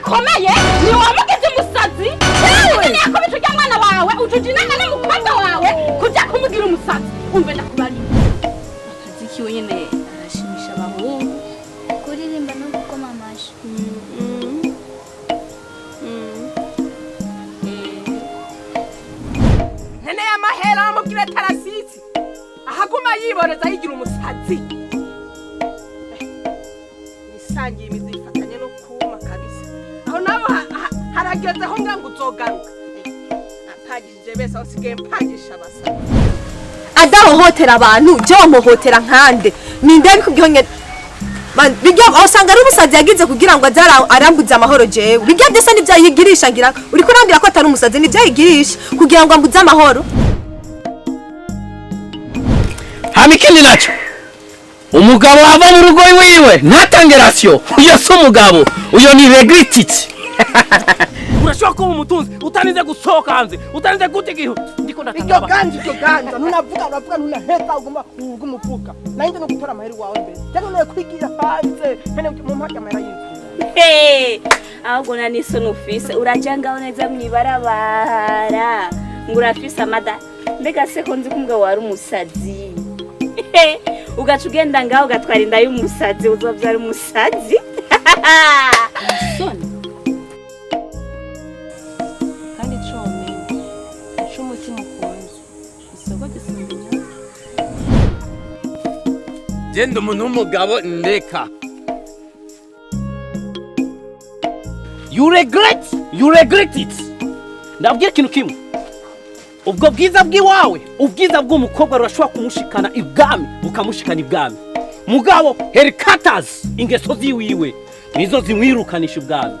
bikomeye ni wamugize umusazi ewe nako bitujya mwana wawe utujinanga n'umukobwa wawe kujya kumugira umusazi umve ndakubari akazi kiwe nyene arashimisha abahungu kuririmba no gukoma amashi nene y'amahera amugira tarasisi ahaguma yiboreza yigira umusazi isangiye imizi ifatanye no kuma kabisa aho nabo harageze aho ngango uzogaruka atagije bese osigaye mpagisha abasa adahohotera abantu je wamuhotera nkande ninde bikubwonye bijya usanga ari umusazi yagize kugira ngo azara arambuze amahoro jewe bijya byose nivyayigirisha ngira uri kurambira ko atari umusazi nivyayigirisha kugira ngo ambuze amahoro hamikindi nacho umugabo ava mu rugo wiwe ntatangerasiyo uyo so umugabo uyo ni regretted urashobora kuba umutunzi utanize gusohoka hanze utanize gutigiho ndiko ndatangaba iryo ganja nunavuga nunaheta ugomba umuvuga nanjye no gutora amaheri wawe mbere cyangwa no kwigira hanze pene mu mpaka amahera y'inzu ahubwo nani so nufise urajanga neza mwibarabara ngurafise amada mbega se ko nzi kumugabo wari umusazi ugaca ugenda ngaho ugatwara inda y'umusazi uzobyara umusazi soni kandi come umutima ukunze isoko gisumbuye genda umuntu w'umugabo ndeka you regret it ndabwira ikintu kimwe ubwo bwiza bw'iwawe ubwiza bw'umukobwa rurashobora kumushikana ibwami bukamushikana ibwami mugabo herikatas ingeso ziwiwe nizo zimwirukanisha ibwami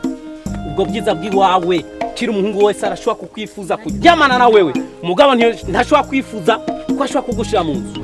ubwo bwiza bw'iwawe kiri umuhungu wese arashobora kukwifuza kuryamana na wewe mugabo ntashobora kwifuza ko ashobora kugushira mu nzu